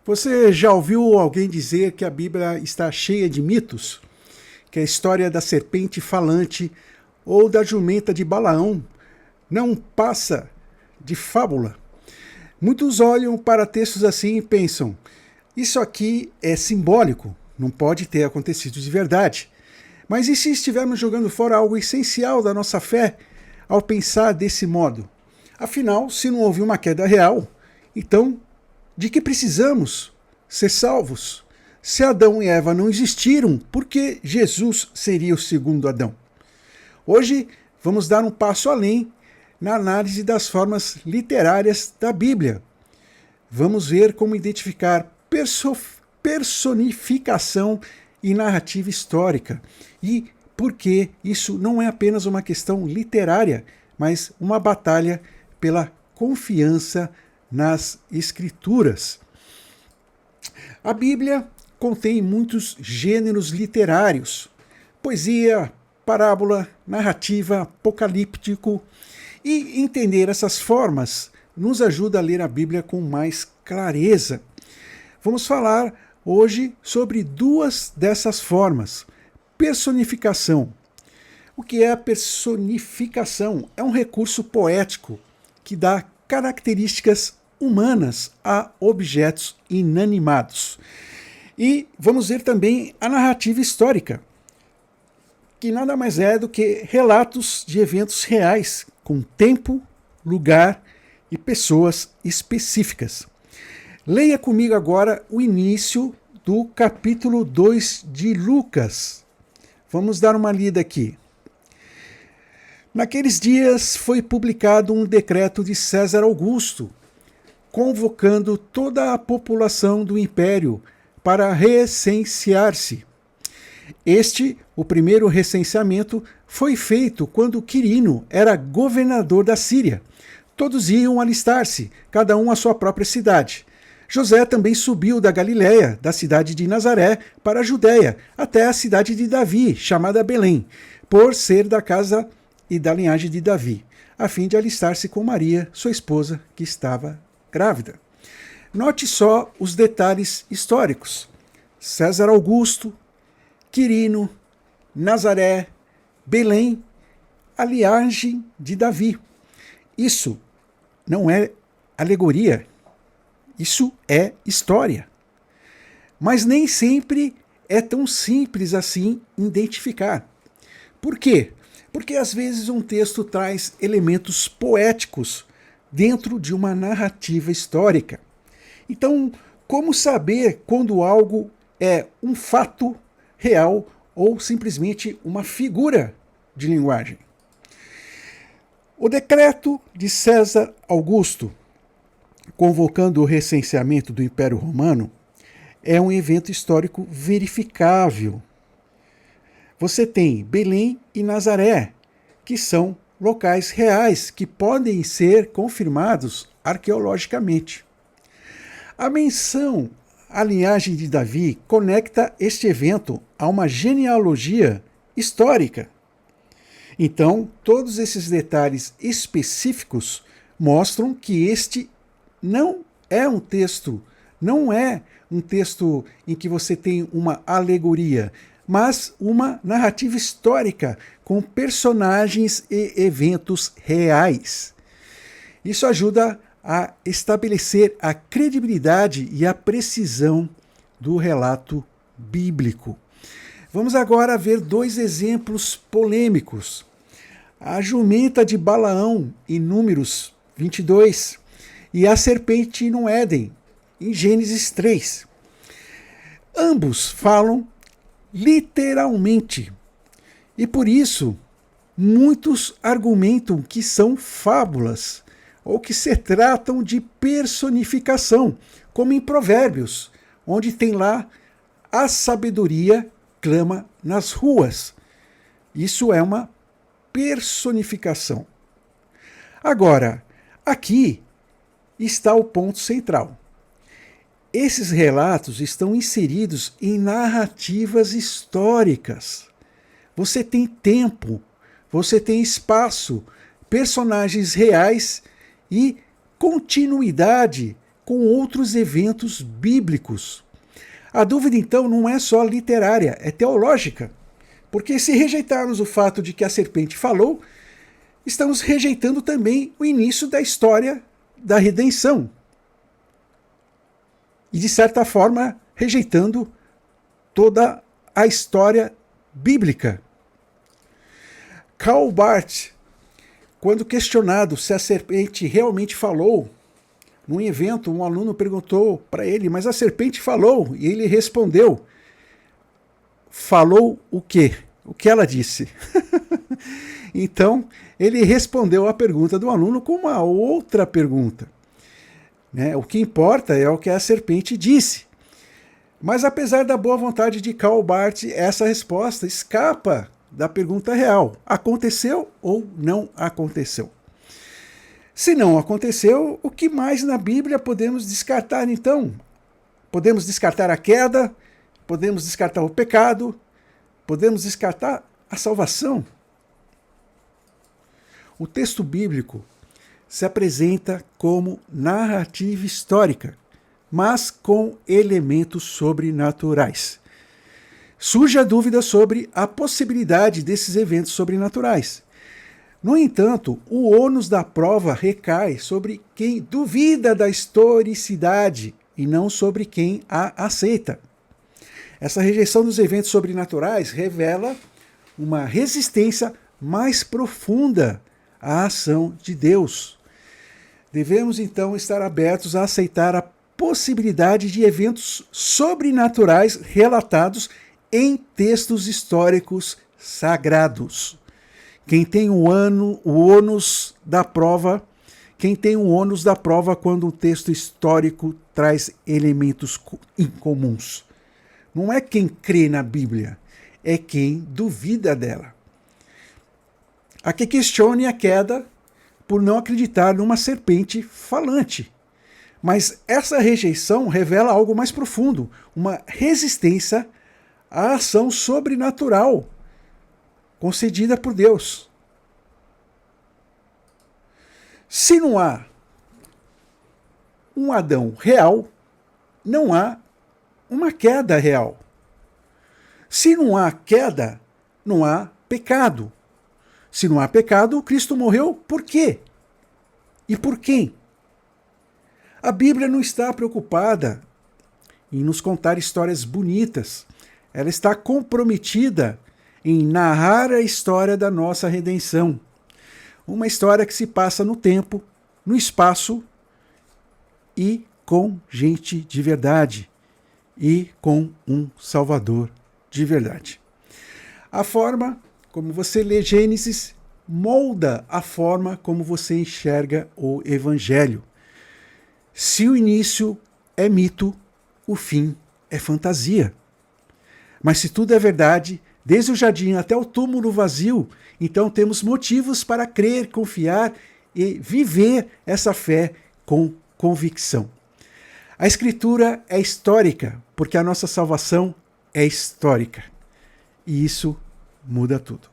Você já ouviu alguém dizer que a Bíblia está cheia de mitos? Que a história da serpente falante ou da jumenta de Balaão não passa de fábula? Muitos olham para textos assim e pensam: isso aqui é simbólico, não pode ter acontecido de verdade. Mas e se estivermos jogando fora algo essencial da nossa fé ao pensar desse modo? Afinal, se não houve uma queda real, então de que precisamos ser salvos? Se Adão e Eva não existiram, por que Jesus seria o segundo Adão? Hoje vamos dar um passo além na análise das formas literárias da Bíblia. Vamos ver como identificar personificação e narrativa histórica e por que isso não é apenas uma questão literária, mas uma batalha pela confiança nas Escrituras. A Bíblia contém muitos gêneros literários: poesia, parábola, narrativa, apocalíptico, e entender essas formas nos ajuda a ler a Bíblia com mais clareza. Vamos falar hoje sobre duas dessas formas. Personificação. O que é a personificação? É um recurso poético que dá características humanas a objetos inanimados. E vamos ver também a narrativa histórica, que nada mais é do que relatos de eventos reais, com tempo, lugar e pessoas específicas. Leia comigo agora o início do capítulo 2 de Lucas. Vamos dar uma lida aqui. Naqueles dias foi publicado um decreto de César Augusto, convocando toda a população do império para recensear-se. O primeiro recenseamento, foi feito quando Quirino era governador da Síria. Todos iam alistar-se, cada um à sua própria cidade. José também subiu da Galiléia, da cidade de Nazaré, para a Judéia, até a cidade de Davi, chamada Belém, por ser da casa e da linhagem de Davi, a fim de alistar-se com Maria, sua esposa, que estava grávida. Note só os detalhes históricos: César Augusto, Quirino, Nazaré, Belém, a linhagem de Davi. Isso não é alegoria, isso é história. Mas nem sempre é tão simples assim identificar. Por quê? Porque às vezes um texto traz elementos poéticos dentro de uma narrativa histórica. Então, como saber quando algo é um fato real ou simplesmente uma figura de linguagem? O decreto de César Augusto, convocando o recenseamento do Império Romano, é um evento histórico verificável. Você tem Belém e Nazaré, que são locais reais que podem ser confirmados arqueologicamente. A menção à linhagem de Davi conecta este evento a uma genealogia histórica. Então, todos esses detalhes específicos mostram que este não é um texto em que você tem uma alegoria, mas uma narrativa histórica com personagens e eventos reais. Isso ajuda a estabelecer a credibilidade e a precisão do relato bíblico. Vamos agora ver dois exemplos polêmicos: a jumenta de Balaão, em Números 22, e a serpente no Éden, em Gênesis 3. Ambos falam literalmente, e por isso muitos argumentam que são fábulas ou que se tratam de personificação, como em Provérbios, onde tem lá: a sabedoria clama nas ruas. Isso é uma personificação. Agora, aqui está o ponto central. Esses relatos estão inseridos em narrativas históricas. Você tem tempo, você tem espaço, personagens reais e continuidade com outros eventos bíblicos. A dúvida, então, não é só literária, é teológica. Porque se rejeitarmos o fato de que a serpente falou, estamos rejeitando também o início da história da redenção. E, de certa forma, rejeitando toda a história bíblica. Karl Barth, quando questionado se a serpente realmente falou, num evento, um aluno perguntou para ele, mas a serpente falou? E ele respondeu, falou o quê? O que ela disse? Então, ele respondeu a pergunta do aluno com uma outra pergunta. O que importa é o que a serpente disse. Mas apesar da boa vontade de Karl Barth, essa resposta escapa da pergunta real. Aconteceu ou não aconteceu? Se não aconteceu, o que mais na Bíblia podemos descartar então? Podemos descartar a queda, podemos descartar o pecado, podemos descartar a salvação. O texto bíblico se apresenta como narrativa histórica, mas com elementos sobrenaturais. Surge a dúvida sobre a possibilidade desses eventos sobrenaturais. No entanto, o ônus da prova recai sobre quem duvida da historicidade e não sobre quem a aceita. Essa rejeição dos eventos sobrenaturais revela uma resistência mais profunda à ação de Deus. Devemos então estar abertos a aceitar a possibilidade de eventos sobrenaturais relatados em textos históricos sagrados. Quem tem o ônus da prova quando um texto histórico traz elementos incomuns. Não é quem crê na Bíblia, é quem duvida dela. Há que questione a queda por não acreditar numa serpente falante. Mas essa rejeição revela algo mais profundo, uma resistência à ação sobrenatural concedida por Deus. Se não há um Adão real, não há uma queda real. Se não há queda, não há pecado. Se não há pecado, Cristo morreu por quê? E por quem? A Bíblia não está preocupada em nos contar histórias bonitas. Ela está comprometida em narrar a história da nossa redenção. Uma história que se passa no tempo, no espaço e com gente de verdade. E com um Salvador de verdade. A forma como você lê Gênesis molda a forma como você enxerga o Evangelho. Se o início é mito, o fim é fantasia. Mas se tudo é verdade, desde o jardim até o túmulo vazio, então temos motivos para crer, confiar e viver essa fé com convicção. A Escritura é histórica, porque a nossa salvação é histórica. E isso muda tudo.